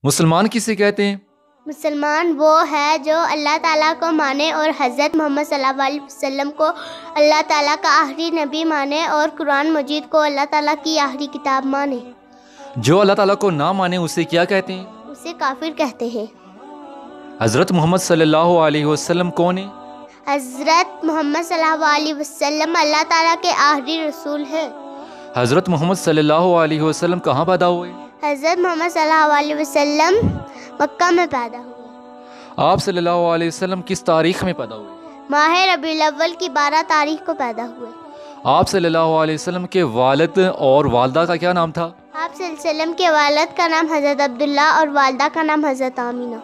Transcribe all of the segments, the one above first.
مسلمان کسے کہتے ہیں؟ مسلمان وہ ہے جو اللہ تعالیٰ کو مانے اور حضرت محمد صلی اللہ علیہ وسلم کو اللہ تعالیٰ کا آخری نبی مانے اور قرآن مجید کو اللہ تعالیٰ کی آخری کتاب مانے۔ جو اللہ تعالیٰ کو نہ مانے اسے کیا کہتے ہیں؟ اسے کافر کہتے ہیں۔ حضرت محمد صلی اللہ علیہ وسلم کون ہیں؟ حضرت محمد صلی اللہ علیہ وسلم اللہ تعالیٰ کے آخری رسول ہیں۔ حضرت محمد صلی اللہ علیہ وسلم کہاں پیدا ہوئے؟ حضرت محمد صلی اللہ علیہ وسلم مکہ میں پیدا ہوئے۔ آپ صلی اللہ علیہ وسلم کس تاریخ میں پیدا ہوئے؟ ماہ ربیع الاول کی 12 تاریخ کو پیدا ہوئے۔ آپ صلی اللہ علیہ وسلم کے والد اور والدہ کا کیا نام تھا؟ آپ صلی اللہ علیہ وسلم کے والد کا نام حضرت عبداللہ اور والدہ کا نام حضرت آمینہ۔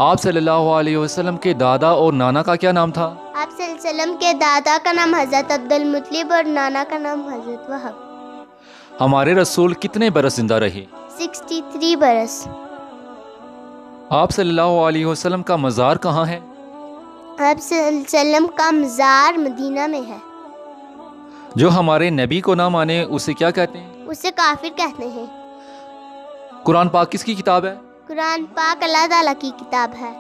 آپ صلی اللہ علیہ وسلم کے دادا اور نانا کا کیا نام تھا؟ آپ صلی اللہ علیہ وسلم کے دادا کا نام حضرت عبد المطلب اور نانا کا نام حضرت وہب۔ ہمارے رسول کتنے برس زندہ رہے؟ 63 برس۔ آپ صلی اللہ علیہ وسلم کا مزار کہاں ہے؟ آپ صلی اللہ علیہ وسلم کا مزار مدینہ میں ہے۔ جو ہمارے نبی کو نہ مانے اسے کیا کہتے ہیں؟ اسے کافر کہتے ہیں۔ قرآن پاک کس کی کتاب ہے؟ قرآن پاک اللہ تعالیٰ کی کتاب ہے۔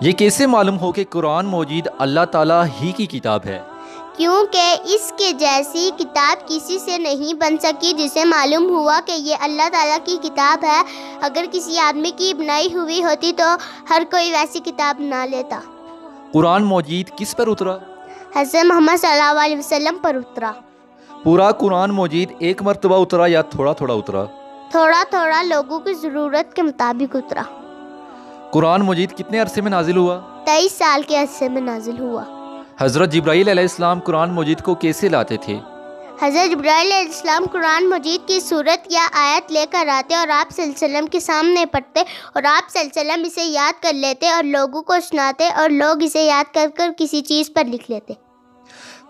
یہ کیسے معلوم ہو کہ قرآن مجید اللہ تعالیٰ ہی کی کتاب ہے؟ کیونکہ اس کے جیسی کتاب کسی سے نہیں بن سکی جسے معلوم ہوا کہ یہ اللہ تعالیٰ کی کتاب ہے۔ اگر کسی آدمی کی بنائی ہوئی ہوتی تو ہر کوئی ویسی کتاب نہ لیتا۔ قرآن مجید کس پر اترا؟ حضرت محمد صلی اللہ علیہ وسلم پر اترا۔ پورا قرآن مجید ایک مرتبہ اترا یا تھوڑا تھوڑا اترا؟ تھوڑا تھوڑا لوگوں کی ضرورت کے مطابق اترا۔ قرآن مجید کتنے عرصے میں نازل ہوا؟ 23 سال کے عرصے میں نازل ہوا۔ حضرت جبرائیل علیہ السلام قرآن مجید کو کیسے لاتے تھے؟ حضرت جبرائیل علیہ السلام قرآن مجید کی صورت یا آیت لے کر آتے اور آپ صلی اللہ علیہ وسلم کے سامنے پڑھتے اور آپ صلی اللہ علیہ وسلم اسے یاد کر لیتے اور لوگوں کو سناتے اور لوگ اسے یاد کر کر کسی چیز پر لکھ لیتے۔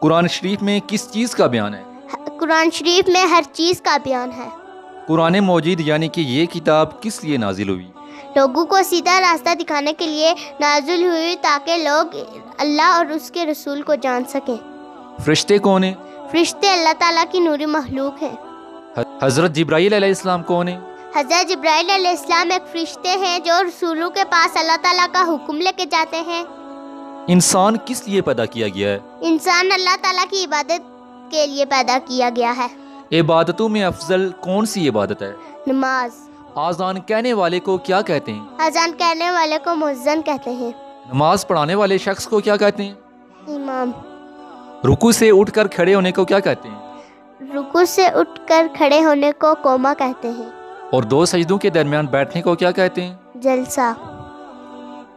قرآن شریف میں کس چیز کا بیان ہے؟ قرآن شریف میں ہر چیز کا بیان ہے۔ قرآن مجید یعنی کہ یہ کتاب کس لیے نازل ہوئی؟ لوگوں کو سیدھا راستہ دکھانے کے لیے نازل ہوئی تاکہ لوگ اللہ اور اس کے رسول کو جان سکیں۔ فرشتے کون ہیں؟ فرشتے اللہ تعالیٰ کی نوری مخلوق ہیں۔ حضرت جبرائیل علیہ السلام کون ہیں؟ حضرت جبرائیل علیہ السلام ایک فرشتے ہیں جو رسولوں کے پاس اللہ تعالیٰ کا حکم لے کے جاتے ہیں۔ انسان کس لیے پیدا کیا گیا ہے؟ انسان اللہ تعالیٰ کی عبادت کے لیے پیدا کیا گیا ہے۔ عبادتوں میں افضل کون سی عبادت ہے؟ نماز۔ آذان کہنے والے کو کیا کہتے ہیں؟ اذان کہنے والے کو مؤذن کہتے ہیں۔ نماز پڑھانے والے شخص کو کیا کہتے ہیں؟ امام۔ رکوع سے اٹھ کر کھڑے ہونے کو کیا کہتے ہیں؟ رکوع سے اٹھ کر کھڑے ہونے کو قوما کہتے ہیں۔ اور 2 سجدوں کے درمیان بیٹھنے کو کیا کہتے ہیں؟ جلسہ۔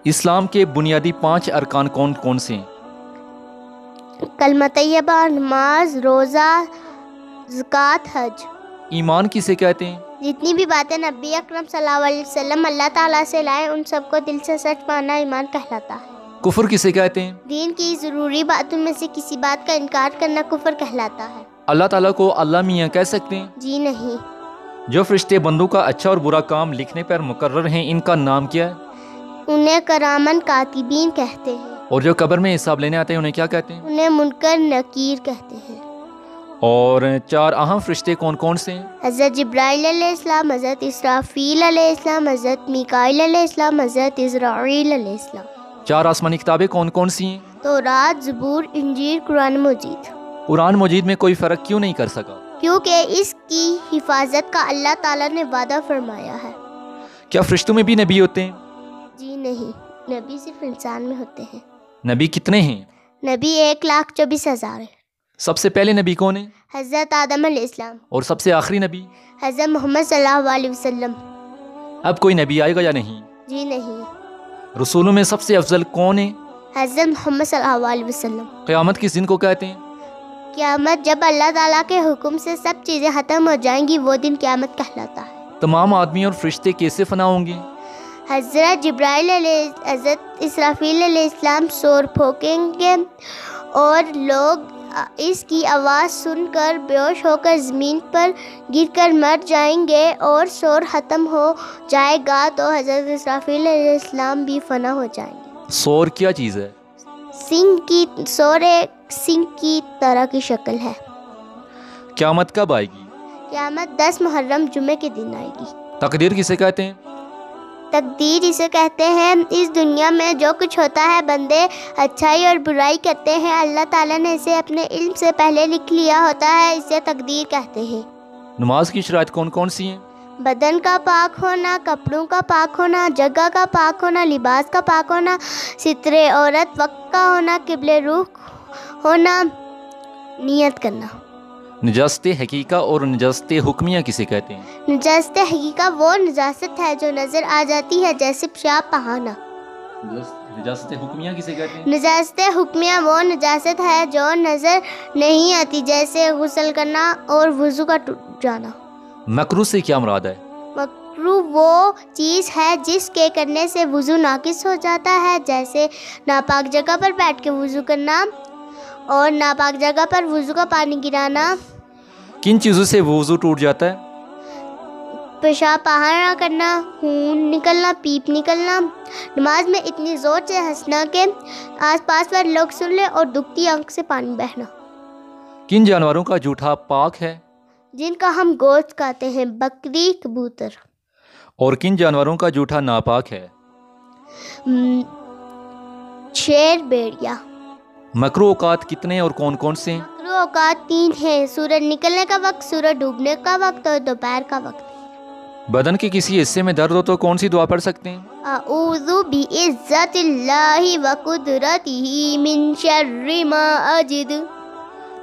اسلام کے بنیادی 5 ارکان کون کون سے ہیں؟ کلمہ طیبہ، نماز، روزہ، زکوٰۃ، حج۔ ایمان کسے کہتے ہیں؟ جتنی بھی باتیں نبی اکرم صلی اللہ علیہ وسلم اللہ تعالیٰ سے لائے ان سب کو دل سے سچ ماننا ایمان کہلاتا ہے۔ کفر کسے کہتے ہیں؟ دین کی ضروری باتوں میں سے کسی بات کا انکار کرنا کفر کہلاتا ہے۔ اللہ تعالیٰ کو اللہ میاں کہہ سکتے ہیں؟ جی نہیں۔ جو فرشتے بندوں کا اچھا اور برا کام لکھنے پر مقرر ہیں ان کا نام کیا ہے؟ انہیں کرامن کاتبین کہتے ہیں۔ اور جو قبر میں حساب لینے آتے ہیں انہیں کیا کہتے ہیں؟ انہیں منکر نکیر کہتے ہیں۔ اور 4 اہم فرشتے کون کون سے ہیں؟ حضرت جبرائیل علیہ السلام، حضرت اسرافیل علیہ السلام، حضرت میکائیل علیہ السلام، حضرت اسرائیل علیہ السلام۔ 4 آسمانی کتابیں کون کون سی ہیں؟ تورات، زبور، انجیل، قرآن مجید۔ قرآن مجید میں کوئی فرق کیوں نہیں کر سکا؟ کیونکہ اس کی حفاظت کا اللہ تعالیٰ نے وعدہ فرمایا ہے۔ کیا فرشتوں میں بھی نبی ہوتے ہیں؟ جی نہیں، نبی صرف انسان میں ہوتے ہیں۔ نبی کتنے ہیں؟ نبی 1,24,000 ہے۔ سب سے پہلے نبی کون ہے؟ حضرت آدم علیہ السلام۔ اور سب سے آخری نبی؟ حضرت محمد صلی اللہ علیہ وسلم۔ اب کوئی نبی آئے گا یا نہیں؟ جی نہیں۔ رسولوں میں سب سے افضل کون ہے؟ حضرت محمد صلی اللہ علیہ وسلم۔ قیامت کس دن کو کہتے ہیں؟ قیامت جب اللہ تعالیٰ کے حکم سے سب چیزیں ختم ہو جائیں گی وہ دن قیامت کہلاتا ہے۔ تمام آدمی اور فرشتے کیسے فنا ہوں گے؟ حضرت جبرائیل علیہ حضرت اسرافیل علیہ السلام سور پھونکیں گے اور لوگ اس کی آواز سن کر بے ہوش ہو کر زمین پر گر کر مر جائیں گے اور سور ختم ہو جائے گا تو حضرت اسرافیل علیہ السلام بھی فنا ہو جائیں گے۔ سور کیا چیز ہے؟ سور ایک سنگ کی طرح کی شکل ہے۔ قیامت کب آئے گی؟ قیامت 10 محرم جمعے کے دن آئے گی۔ تقدیر کسے کہتے ہیں؟ تقدیر اسے کہتے ہیں۔ اس دنیا میں جو کچھ ہوتا ہے بندے اچھائی اور برائی کرتے ہیں، اللہ تعالیٰ نے اسے اپنے علم سے پہلے لکھ لیا ہوتا ہے، اسے تقدیر کہتے ہیں۔ نماز کی شرائط کون کون سی ہیں؟ بدن کا پاک ہونا، کپڑوں کا پاک ہونا، جگہ کا پاک ہونا، لباس کا پاک ہونا، ستر عورت وقت کا ہونا، قبل رخ ہونا، نیت کرنا۔ نجاست حقیقہ اور نجاست حکمیہ کسے کہتے ہیں؟ نجاست حقیقہ وہ نجاست ہے جو نظر آ جاتی ہے، جیسے پیشاب بہانا۔ نجاست حکمیہ کسے کہتے ہیں؟ نجاست حکمیہ وہ نجاست ہے جو نظر نہیں آتی، جیسے غسل کرنا اور وضو کا ٹوٹ جانا۔ مکروہ سے کیا مراد ہے؟ مکروہ وہ چیز ہے جس کے کرنے سے وضو ناقص ہو جاتا ہے، جیسے ناپاک جگہ پر بیٹھ کے وضو کرنا اور ناپاک جگہ پر وضو کا پانی گرانا۔ کن چیزوں سے وضو ٹوٹ جاتا ہے؟ پیشاب بہانا کرنا، خون نکلنا، پیپ نکلنا، نماز میں اتنی زور سے ہنسنا کہ آس پاس پر لوگ سن لیں اور دکھتی آنکھ سے پانی بہنا۔ کن جانوروں کا جھوٹا پاک ہے؟ جن کا ہم گوشت کھاتے ہیں، بکری، کبوتر۔ اور کن جانوروں کا جھوٹا ناپاک ہے؟ شیر، بھیڑیا۔ مکروہ اوقات کتنے اور کون کون سے ہیں؟ مکروہ اوقات 3 ہیں: سورج نکلنے کا وقت، سورج ڈوبنے کا وقت اور دوپہر کا وقت۔ بدن کے کسی حصے میں درد ہو تو کون سی دعا پڑھ سکتے ہیں؟ اعوذ بعزت اللہ وقدرتہ من شر ما اجد۔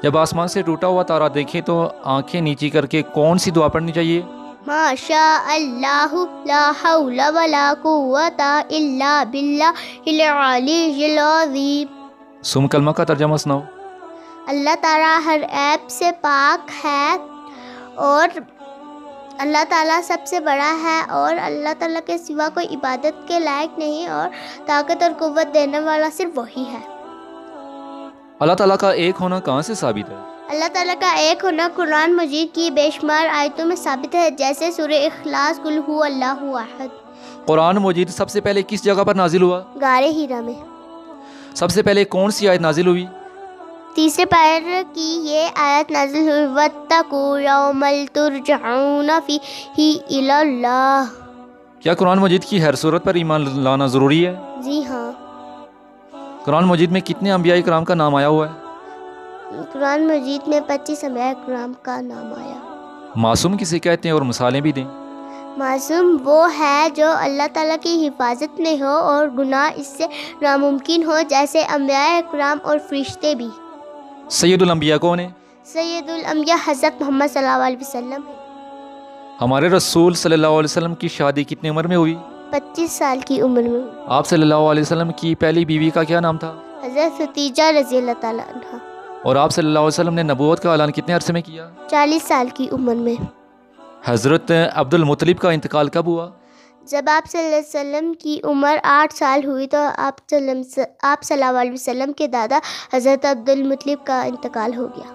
جب آسمان سے ٹوٹا ہوا تارا دیکھیں تو آنکھیں نیچی کر کے کون سی دعا پڑھنی چاہیے؟ ما شاء اللہ لا حول ولا قوت الا باللہ العلی العظیم۔ سم کلمہ کا ترجمہ سناؤ۔ اللہ تعالیٰ ہر عیب سے پاک ہے اور اللہ تعالیٰ سب سے بڑا ہے، اور اللہ تعالیٰ کے سوا کوئی عبادت کے لائق نہیں، اور طاقت اور قوت دینے والا صرف وہی ہے۔ اللہ تعالیٰ کا ایک ہونا کہاں سے ثابت ہے؟ اللہ تعالیٰ کا ایک ہونا قرآن مجید کی بے شمار آیتوں میں ثابت ہے، جیسے سورہ اخلاص، قل هو اللہ احد۔ قرآن مجید سب سے پہلے کس جگہ پر نازل ہوا؟ غار ہیرا میں۔ سب سے پہلے کون سی آیت نازل ہوئی؟ تیسرے پارے کی یہ آیت نازل ہوئی، وَاتَّقُوا يَوْمًا تُرْجَعُونَ فِيهِ إِلَى اللَّهِ۔ کیا قرآن مجید کی ہر صورت پر ایمان لانا ضروری ہے؟ جی ہاں۔ قرآن مجید میں کتنے انبیاء کرام کا نام آیا ہوا ہے؟ قرآن مجید میں 25 انبیاء کرام کا نام آیا۔ معصوم کسے کہتے ہیں اور مثالیں بھی دیں؟ معصوم وہ ہے جو اللہ تعالیٰ کی حفاظت میں ہو اور گناہ اس سے ناممکن ہو، جیسے انبیاء کرام اور فرشتے بھی۔ سید الانبیاء کون ہیں؟ سید الانبیاء حضرت محمد صلی اللہ علیہ وسلم ہے۔ ہمارے رسول صلی اللہ علیہ وسلم کی شادی کتنی عمر میں ہوئی؟ 25 سال کی عمر میں۔ آپ صلی اللہ علیہ وسلم کی پہلی بیوی کا کیا نام تھا؟ حضرت ختیجہ رضی اللہ تعالیٰ عنہ۔ اور آپ صلی اللہ علیہ وسلم نے نبوت کا اعلان کتنے عرصے میں کیا؟ 40 سال کی عمر میں۔ حضرت عبد المطلب کا انتقال کب ہوا؟ جب آپ صلی اللہ علیہ وسلم کی عمر 8 سال ہوئی تو آپ صلی اللہ علیہ وسلم کے دادا حضرت عبد المطلب کا انتقال ہو گیا۔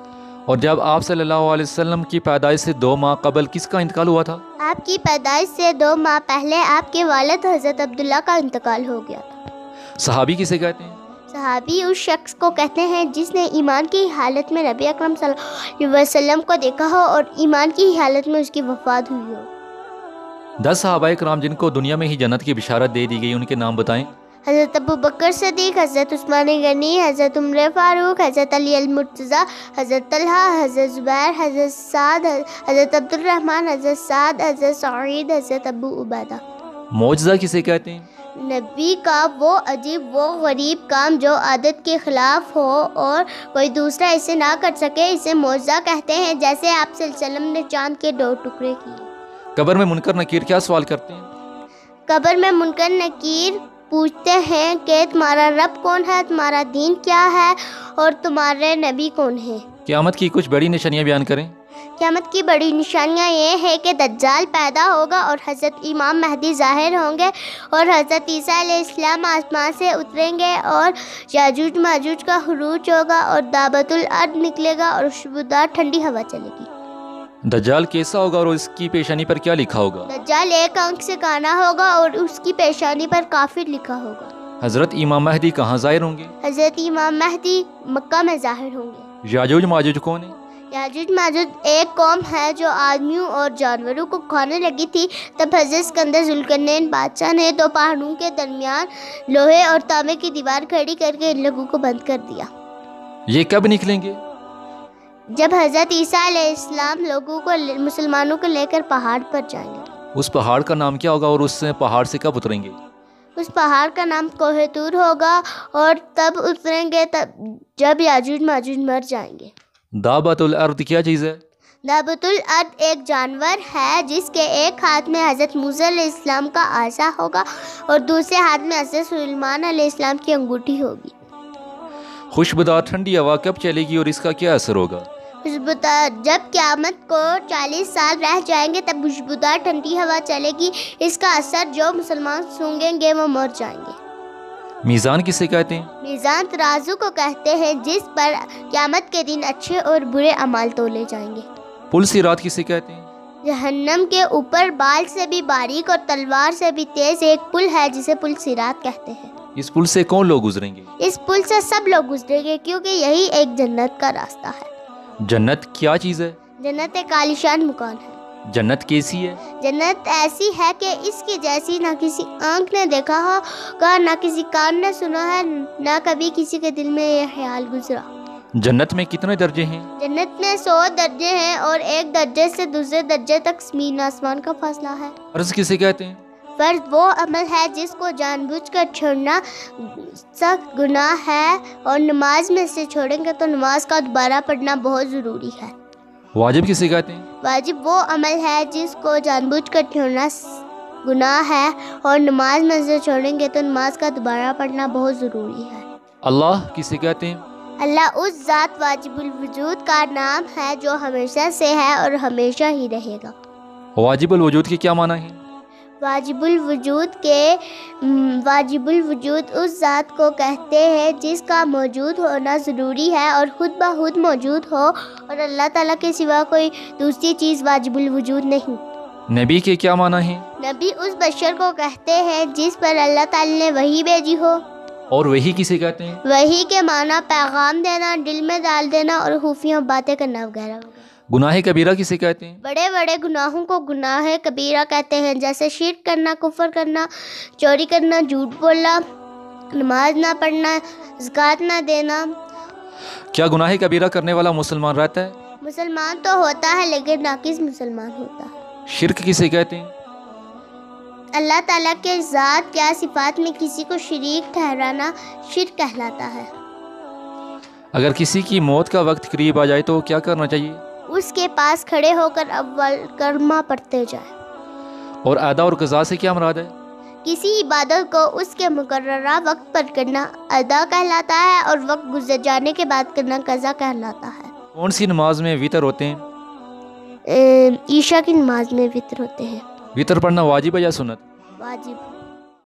اور جب آپ صلی اللہ علیہ وسلم کی پیدائش سے 2 ماہ قبل کس کا انتقال ہوا تھا؟ آپ کی پیدائش سے 2 ماہ پہلے آپ کے والد حضرت عبداللہ کا انتقال ہو گیا تھا۔ صحابی کسے کہتے ہیں؟ صحابی اس شخص کو کہتے ہیں جس نے ایمان کی حالت میں نبی اکرم صلی اللہ علیہ وسلم کو دیکھا ہو اور ایمان کی حالت میں اس کی وفات ہوئی ہو۔ 10 صحابہ کرام جن کو دنیا میں ہی جنت کی بشارت دے دی گئی، ان کے نام بتائیں۔ حضرت ابو بکر صدیق، حضرت عثمان غنی، حضرت عمر فاروق، حضرت علی المرتضیٰ، حضرت طلحہ، حضرت زبیر، حضرت سعد، حضرت عبد الرحمن، حضرت سعد، حضرت سعید، حضرت ابو عبیدہ۔ معجزہ کسے کہتے ہیں؟ نبی کا وہ عجیب و غریب کام جو عادت کے خلاف ہو اور کوئی دوسرا اسے نہ کر سکے، اسے معجزہ کہتے ہیں، جیسے آپ صلی اللہ علیہ وسلم نے چاند کے 2 ٹکڑے کیے۔ قبر میں منکر نکیر کیا سوال کرتے ہیں؟ قبر میں منکر نکیر پوچھتے ہیں کہ تمہارا رب کون ہے، تمہارا دین کیا ہے اور تمہارے نبی کون ہیں۔ قیامت کی کچھ بڑی نشانیاں بیان کریں۔ قیامت کی بڑی نشانیاں یہ ہے کہ دجال پیدا ہوگا اور حضرت امام مہدی ظاہر ہوں گے اور حضرت عیسیٰ علیہ السلام آسمان سے اتریں گے اور یاجوج ماجوج کا خروج ہوگا اور دابت الارض نکلے گا اور خوشبودار ٹھنڈی ہوا چلے گی۔ دجال کیسا ہوگا اور اس کی پیشانی پر کیا لکھا ہوگا؟ دجال ایک آنکھ سے کانا ہوگا اور اس کی پیشانی پر کافر لکھا ہوگا۔ حضرت امام مہدی کہاں ظاہر ہوں گے؟ حضرت امام مہدی مکہ میں ظاہر ہوں گے۔ یاجوج ماجوج کون ہیں؟ یاجوج ماجوج ایک قوم ہے جو آدمیوں اور جانوروں کو کھانے لگی تھی. تب حضرت اسکندر ذوالقرنین بادشاہ نے دو پہاڑوں کے درمیان لوہے اور تانبے کی دیوار کھڑی کر کے ان لوگوں کو بند کر دیا. یہ کب نکلیں گے؟ جب حضرت عیسیٰ علیہ السلام لوگوں کو مسلمانوں کو لے کر پہاڑ پر جائیں گے. اس پہاڑ کا نام کیا ہوگا اور اس پہاڑ سے کب اتریں گے؟ اس پہاڑ کا نام کوہ طور ہوگا اور تب اتریں گے جب یاجوج ماجوج مر جائیں گے. دابت الارض کیا چیز ہے؟ دابت الارض ایک جانور ہے جس کے ایک ہاتھ میں حضرت موسیٰ علیہ السلام کا عصا ہوگا اور دوسرے ہاتھ میں حضرت سلیمان علیہ السلام کی انگوٹھی ہوگی. خوشبودار ٹھنڈی ہوا کب چلے گی اور اس کا کیا اثر ہوگا؟ جب قیامت کو 40 سال رہ جائیں گے تب خوشبودار ٹھنڈی ہوا چلے گی. اس کا اثر جو مسلمان سونگیں گے وہ مر جائیں گے. میزان کسے کہتے ہیں؟ میزان ترازو کو کہتے ہیں جس پر قیامت کے دن اچھے اور برے اعمال تولے جائیں گے. پل صراط کسے کہتے ہیں؟ جہنم کے اوپر بال سے بھی باریک اور تلوار سے بھی تیز ایک پل ہے جسے پل صراط کہتے ہیں. اس پل سے کون لوگ گزریں گے؟ اس پل سے سب لوگ گزریں گے کیونکہ یہی ایک جنت کا راستہ ہے. جنت کیا چیز ہے؟ جنت ایک عالیشان مکان ہے. جنت کیسی ہے؟ جنت ایسی ہے کہ اس کی جیسی نہ کسی آنکھ نے دیکھا ہوگا، نہ کسی کان نے سنا ہے، نہ کبھی کسی کے دل میں یہ خیال گزرا. جنت میں کتنے درجے ہیں؟ جنت میں 100 درجے ہیں اور ایک درجے سے دوسرے درجے تک زمین آسمان کا فاصلہ ہے. فرض کسے کہتے ہیں؟ فرض وہ عمل ہے جس کو جان بوجھ کر چھوڑنا سخت گناہ ہے اور نماز میں سے چھوڑیں گے تو نماز کا دوبارہ پڑھنا بہت ضروری ہے. واجب کسے کہتے ہیں؟ واجب وہ عمل ہے جس کو جان بوجھ کر چھوڑنا گناہ ہے اور نماز میں سے چھوڑیں گے تو نماز کا دوبارہ پڑھنا بہت ضروری ہے. اللہ کسے کہتے ہیں؟ اللہ اس ذات واجب الوجود کا نام ہے جو ہمیشہ سے ہے اور ہمیشہ ہی رہے گا. واجب الوجود کے کیا معنی ہے؟ واجب الوجود اس ذات کو کہتے ہیں جس کا موجود ہونا ضروری ہے اور خود بخود موجود ہو اور اللہ تعالیٰ کے سوا کوئی دوسری چیز واجب الوجود نہیں. نبی کے کیا معنی ہیں؟ نبی اس بشر کو کہتے ہیں جس پر اللہ تعالیٰ نے وحی بھیجی ہو. اور وحی کسے کہتے ہیں؟ وحی کے معنی پیغام دینا، دل میں ڈال دینا اور خفیہ باتیں کرنا وغیرہ وغیرہ. گناہ کبیرہ کسے کہتے ہیں؟ بڑے بڑے گناہوں کو گناہ کبیرہ کہتے ہیں جیسے شرک کرنا، کفر کرنا، چوری کرنا، جھوٹ بولنا، نماز نہ پڑھنا، زکوٰۃ نہ دینا. کیا گناہ کبیرہ کرنے والا مسلمان رہتا ہے؟ مسلمان تو ہوتا ہے لیکن ناقص مسلمان ہوتا ہے. شرک کسے کہتے ہیں؟ اللہ تعالیٰ کے ذات یا صفات میں کسی کو شریک ٹھہرانا شرک کہلاتا ہے. اگر کسی کی موت کا وقت قریب آ جائے تو کیا کرنا چاہیے؟ اس کے پاس کھڑے ہو کر اول کلمہ پڑھتے جائیں. اور ادا اور قضا سے کیا مراد ہے؟ کسی عبادت کو اس کے مقررہ وقت پر کرنا ادا کہلاتا ہے اور وقت گزر جانے کے بعد کرنا قضا کہلاتا ہے. کون سی نماز میں وطر ہوتے ہیں؟ عشاء کی نماز میں وطر ہوتے ہیں. وطر پڑھنا واجب ہے یا سنت؟ واجب.